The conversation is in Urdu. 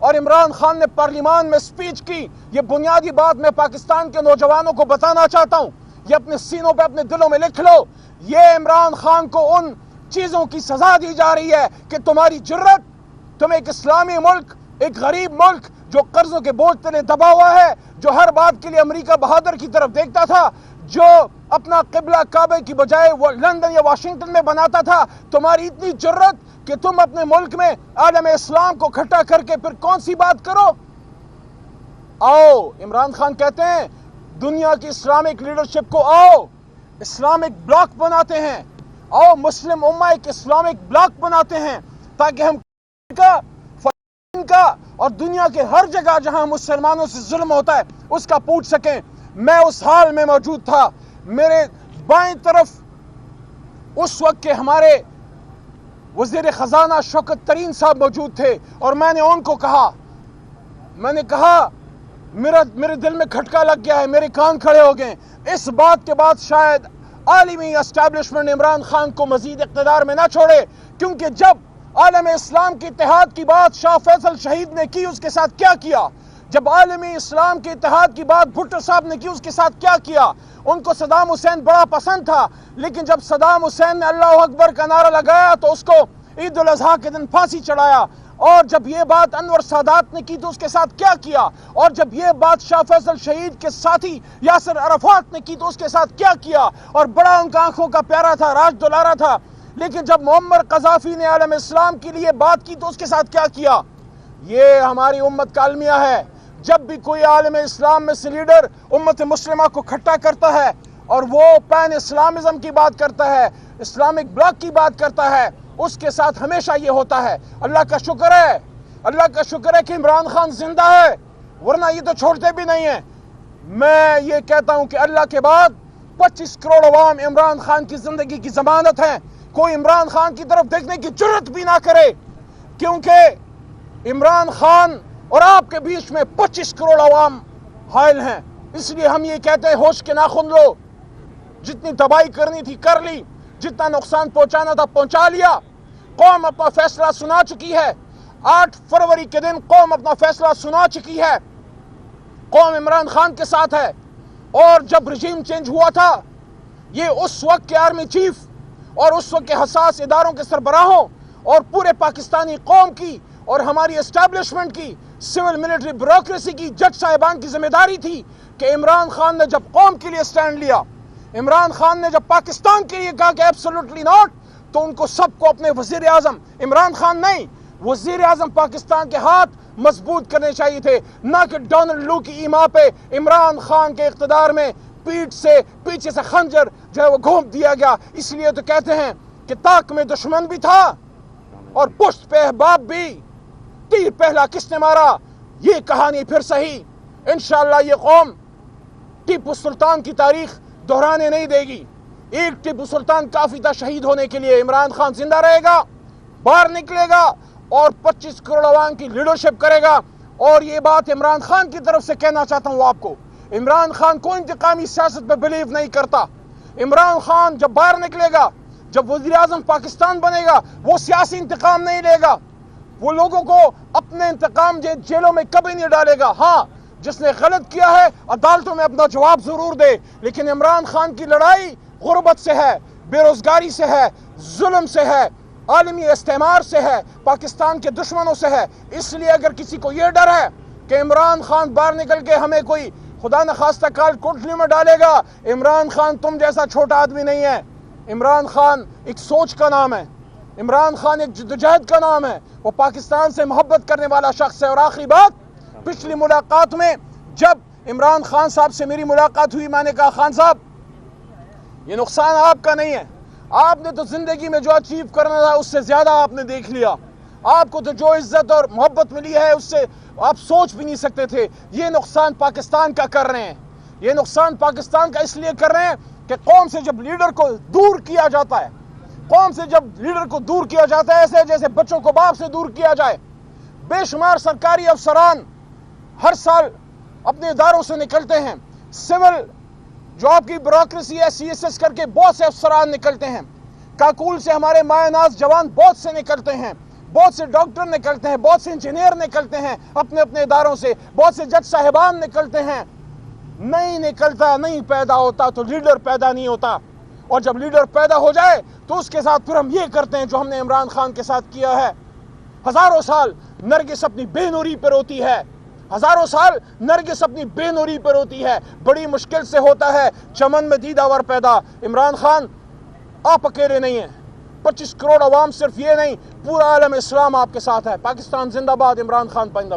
اور عمران خان نے پارلیمان میں سپیچ کی. یہ بنیادی بات میں پاکستان کے نوجوانوں کو بتانا چاہتا ہوں. یہ اپنے سینوں پہ اپنے دلوں میں لکھ لو. یہ عمران خان کو ان چیزوں کی سزا دی جا رہی ہے کہ تمہاری جرت، تم ایک اسلامی ملک، ایک غریب ملک جو قرضوں کے بوجھ تلے دبا ہوا ہے، جو ہر بات کے لیے امریکہ بہادر کی طرف دیکھتا تھا، جو اپنا قبلہ کعبے کی بجائے وہ لندن یا واشنگٹن میں بناتا تھا، تمہاری اتنی جرت کہ تم اپنے ملک میں عالم اسلام کو کھٹا کر کے پھر کون سی بات کرو. آؤ، عمران خان کہتے ہیں دنیا کی اسلامک لیڈرشپ کو آؤ اسلامک بلاک بناتے ہیں، آؤ مسلم امہ ایک اسلامک بلاک بناتے ہیں تاکہ ہم کا اور دنیا کے ہر جگہ جہاں مسلمانوں سے ظلم ہوتا ہے اس کا پوچھ سکیں. میں اس حال میں موجود تھا. میرے بائیں طرف اس وقت کے ہمارے وزیر خزانہ شوکت ترین صاحب موجود تھے اور میں نے ان کو کہا، میں نے کہا میرے دل میں کھٹکا لگ گیا ہے، میرے کان کھڑے ہو گئے. اس بات کے بعد شاید عالمی اسٹیبلشمنٹ عمران خان کو مزید اقتدار میں نہ چھوڑے، کیونکہ جب عالم اسلام کی اتحاد کی بات شاہ فیصل شہید نے کی اس کے ساتھ کیا کیا، جب عالمی اسلام کے اتحاد کی بات بھٹو صاحب نے کی اس کے ساتھ کیا کیا. ان کو صدام حسین بڑا پسند تھا، لیکن جب صدام حسین نے اللہ اکبر کا نعرہ لگایا تو اس کو عید الاضحیٰ کے دن پھانسی چڑھایا. اور جب یہ بات انور سادات نے کی تو اس کے ساتھ کیا کیا، اور جب یہ بات شاہ فیصل شہید کے ساتھی یاسر عرفات نے کی تو اس کے ساتھ کیا کیا. اور بڑا ان کا آنکھوں کا پیارا تھا، راج دلارا تھا. لیکن جب معمر قذافی نے عالم اسلام کے لیے بات کی تو اس کے ساتھ کیا کیا. یہ ہماری امت کا المیہ ہے. جب بھی کوئی عالم اسلام میں سے لیڈر امت مسلمہ کو کھٹا کرتا ہے اور وہ پین اسلامزم کی بات کرتا ہے، اسلامک بلاک کی بات کرتا ہے، اس کے ساتھ ہمیشہ یہ ہوتا ہے. اللہ کا شکر ہے، اللہ کا شکر ہے کہ عمران خان زندہ ہے، ورنہ یہ تو چھوڑتے بھی نہیں ہیں. میں یہ کہتا ہوں کہ اللہ کے بعد 25 کروڑ عوام عمران خان کی زندگی کی ضمانت ہیں. کوئی عمران خان کی طرف دیکھنے کی جرت بھی نہ کرے، کیونکہ عمران خان اور آپ کے بیچ میں 25 کروڑ عوام حائل ہیں. اس لیے ہم یہ کہتے ہیں ہوش کے ناخن لو. جتنی تباہی کرنی تھی کر لی، جتنا نقصان پہنچانا تھا پہنچا لیا. قوم اپنا فیصلہ سنا چکی ہے. 8 فروری کے دن قوم اپنا فیصلہ سنا چکی ہے. قوم عمران خان کے ساتھ ہے. اور جب رجیم چینج ہوا تھا، یہ اس وقت کے آرمی چیف اور اس وقت کے حساس اداروں کے سربراہوں اور پورے پاکستانی قوم کی اور ہماری اسٹیبلشمنٹ کی، سول ملٹری بیوروکریسی کی، جج صاحبان کی ذمہ داری تھی کہ عمران خان نے جب قوم کے لیے سٹینڈ لیا، عمران خان نے جب پاکستان کے لیے کہا کہ ایبسولوٹلی ناٹ، تو ان کو سب کو اپنے وزیر اعظم عمران خان نہیں، وزیر اعظم پاکستان کے ہاتھ مضبوط کرنے چاہیے تھے، نہ کہ ڈونلڈ لو کی ایما پہ عمران خان کے اقتدار میں پیچھے سے خنجر جو ہے وہ گھونپ دیا گیا. اس لیے تو کہتے ہیں کہ طاق میں دشمن بھی تھا اور پشت پہ احباب بھی. تیر پہلا کس نے مارا، یہ کہانی پھر صحیح. انشاءاللہ یہ قوم ٹیپو سلطان کی تاریخ دہرانے نہیں دے گی. ایک ٹیپو سلطان کافی تھا شہید ہونے کے لیے. عمران خان زندہ رہے گا، باہر نکلے گا اور 25 کروڑ عوام کی لیڈرشپ کرے گا. اور یہ بات عمران خان کی طرف سے کہنا چاہتا ہوں آپ کو، عمران خان کو انتقامی سیاست پہ بلیو نہیں کرتا. عمران خان جب باہر نکلے گا، جب وزیر اعظم پاکستان بنے گا، وہ سیاسی انتقام نہیں لے گا. وہ لوگوں کو اپنے انتقام جیلوں میں کبھی نہیں ڈالے گا. ہاں، جس نے غلط کیا ہے عدالتوں میں اپنا جواب ضرور دے، لیکن عمران خان کی لڑائی غربت سے ہے، بے روزگاری سے ہے، ظلم سے ہے، عالمی استعمار سے ہے، پاکستان کے دشمنوں سے ہے. اس لیے اگر کسی کو یہ ڈر ہے کہ عمران خان باہر نکل کے ہمیں کوئی خدا نخواستہ کال کوٹلی میں ڈالے گا، عمران خان تم جیسا چھوٹا آدمی نہیں ہے. عمران خان ایک سوچ کا نام ہے، عمران خان ایک جدوجہد کا نام ہے. وہ پاکستان سے محبت کرنے والا شخص ہے. اور آخری بات، پچھلی ملاقات میں جب عمران خان صاحب سے میری ملاقات ہوئی، میں نے کہا خان صاحب یہ نقصان آپ کا نہیں ہے، آپ نے تو زندگی میں جو اچیو کرنا تھا اس سے زیادہ آپ نے دیکھ لیا. آپ کو تو جو عزت اور محبت ملی ہے اس سے آپ سوچ بھی نہیں سکتے تھے. یہ نقصان پاکستان کا کر رہے ہیں، یہ نقصان پاکستان کا اس لیے کر رہے ہیں کہ قوم سے جب لیڈر کو دور کیا جاتا ہے، قوم سے جب لیڈر کو دور کیا جاتا ہے، ایسے جیسے بچوں کو باپ سے دور کیا جائے. بے شمار سرکاری افسران ہر سال اپنے اداروں سے نکلتے ہیں. سول جو آپ کی بیوروکریسی ہے، CSS کر کے بہت سے افسران نکلتے ہیں. کاکول سے ہمارے مایہ ناز جوان بہت سے نکلتے ہیں. بہت سے ڈاکٹر نکلتے ہیں، بہت سے انجینئر نکلتے ہیں اپنے اپنے اداروں سے، بہت سے جج صاحبان نکلتے ہیں. نہیں نکلتا، نہیں پیدا ہوتا تو لیڈر پیدا نہیں ہوتا. اور جب لیڈر پیدا ہو جائے تو اس کے ساتھ پھر ہم یہ کرتے ہیں جو ہم نے عمران خان کے ساتھ کیا ہے. ہزاروں سال نرگس اپنی بے نوری پر ہوتی ہے، ہزاروں سال نرگس اپنی بے نوری پر ہوتی ہے. بڑی مشکل سے ہوتا ہے چمن میں دیدہ ور پیدا. عمران خان آپ اکیلے نہیں ہیں، 25 کروڑ عوام صرف یہ نہیں، پورا عالم اسلام آپ کے ساتھ ہے. پاکستان زندہ باد، عمران خان پائندہ باد.